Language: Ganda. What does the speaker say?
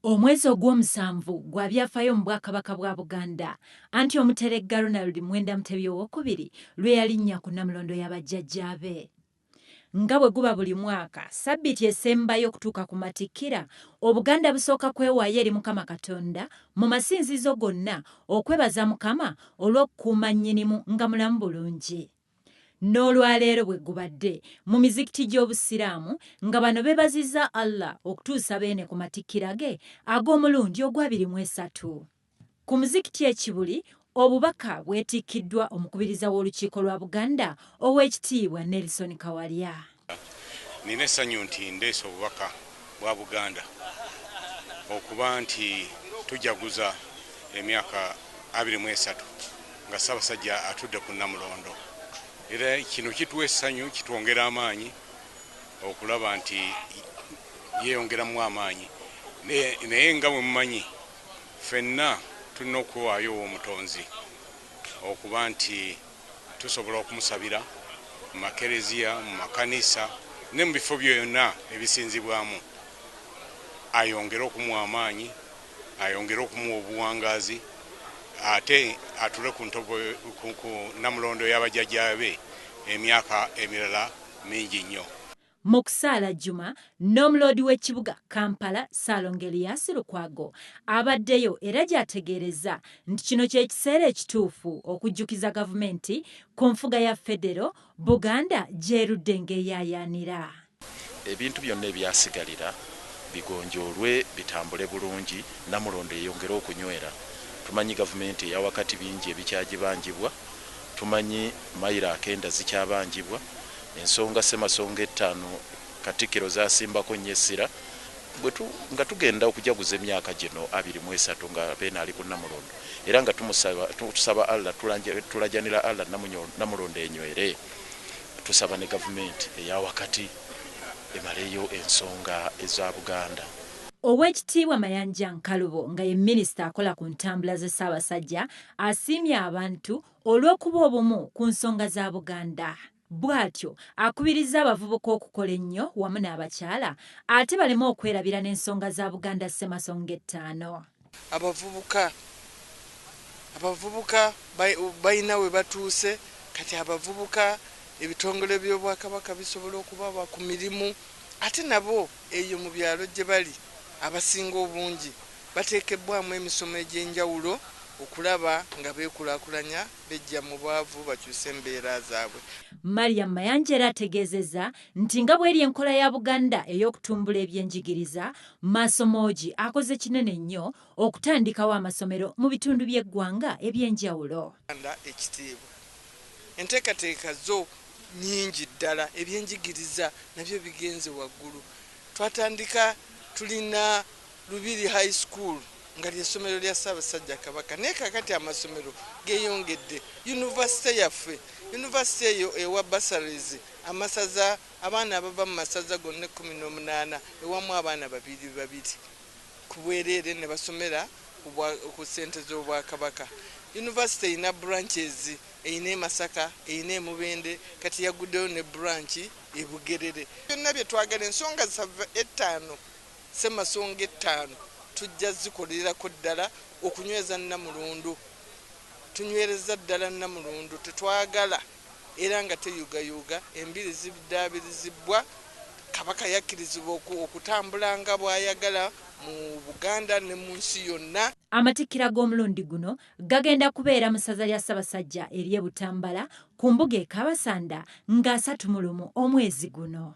Omwezi ogw'omusanvu gwa byafaayo mu Bwakabaka bwa Buganda anti Omuteregga Ronald Mwenda Mutebi II lwe yalinnya ku Nnamulondo y'abajjajjaabe. Nga bwe guba buli mwaka, ssabbiiti esembayo okutuuka ku Matikkira, Obuganda busooka kwewaayo eri Mukama Katonda mu masinzizo gonna okwebaza Mukama olw'okukuuma nnyinimu nga mulamu bulungi. N'olwaleero bwe gubadde mu mizikiti gy'Obusiraamu nga bano beebazizza Allah okutuusa beene ku matikkira ge ag'omulundi ogwa 23. Ku muzikiti ekibuli obubaka bwetikkiddwa omukubiriza w'olukiiko lwa Buganda Oweekitiibwa Nelson Kawalya. Nina essanyu nti ndeese obubaka bwa Buganda okuba nti tujaguza emyaka 23 nga Ssaabasajja atudde ku Nnamulondo. Era kino kituwa essanyu, kitwongera amaanyi okulaba nti yeeyongeramu amaanyi. Naye nga bwe mumanyi, ffenna tulina okuwaayo Omutonzi okuba nti tusobola okumusabira mu makereziya, mu makanisa ne mu bifo byonna ebisinzibwamu. Ayongere okumuwa amaanyi, ayongere okumuwa obuwangaazi, ate atule ku Nnamulondo y'abajjajjaabe emyaka emirala mingi nnyo. Mu kusaala Juma, Nnomuloodi w'ekibuga Kampala Ssaalongo Erias Lukwago abaddeyo era gy'ategeereza nti kino kye kiseera ekituufu okujjukiza gavumenti ku nfuga ya Federo Buganda gy'erudde ng'eyaayaanira. Ebintu byonna ebyasigalira bigonjoolwe bitambule bulungi, Nnamulondo eyongere okunywera. Tumanyi gavumenti eya wakati bingi ebikyagibanjibwa, tumanyi mayiro 9 zikyabanjibwa, ensonga Ssemasonga 5 Katikkiro zasimbako nnyo essira nga tugenda okujaguza emyaka gino 23 nga beena ali ku Nnamulondo, era nga tusaba Allah, tulajanira Allah Nnamulondo enywere. Tusaba ne gavumenti eya wakati emaleyo ensonga eza Buganda. Oweekitiibwa Mayanja Nkalubo nga ye minisita akola ku ntambula ze Ssaabasajja asiimye abantu olw'okuba obumu ku nsonga za Buganda. Bw'atyo akubiriza abavubuka okukola ennyo wamu n'abakyala ate baleme okwerabira n'ensonga za Buganda Ssemasonga 5. Abavubuka balina we batuuse, kati abavubuka ebitongole by'Obwakabaka bisobola okubaba ku mirimu, ate nabo eyo mu byalo gye bali abasinga obungi bateekebwamu emisomo egy'enjawulo okulaba nga beekulaakulanya bejja mu bwavu bakyuse embeera zaabwe. Mariam Mayanja era ategeezezza nti nga bw'eri enkola ya Buganda ey'okutumbula ebyenjigiriza, Masomogi akoze kinene nnyo okutandikawo amasomero mu bitundu by'eggwanga eby'enjawulo. Ekitiibwa enteekateeka zo nnyingi ddala, ebyenjigiriza nabyo bigenze waggulu. Twatandika tulina Lubiri High School nga ly'essomero lya Ssaabasajja Kabaka, naye kakati amasomero geeyongedde. Yunivasite yaffe, yunivasite eyo ewa basaries, amasaza abaana abava mu masaza gonna 18 ewamu abaana 2 ku bwereere ne basomera ku ssente z'Obwakabaka. Yunivasite erina branches, erina e Masaka, erina e Mubende, kati yaguddeyo ne branch e Bugerere. Byonna bye twagala ensonga zava 5 Ssemasonga 5 tujja zikolererako ddala okunyweza Nnamulondo. Tunywereza ddala Nnamulondo, tetwagala era nga teyugayuga, embiri ziddaabirizibwa, Kabaka yakkirizibwa okutambula nga bw'ayagala mu Buganda ne mu nsi yonna. Amatikkira g'omulundi guno gagenda kubeera mu ssaza lya Ssaabasajja ery'e Butambala ku mbuga e Kabasanda nga 31 omwezi guno.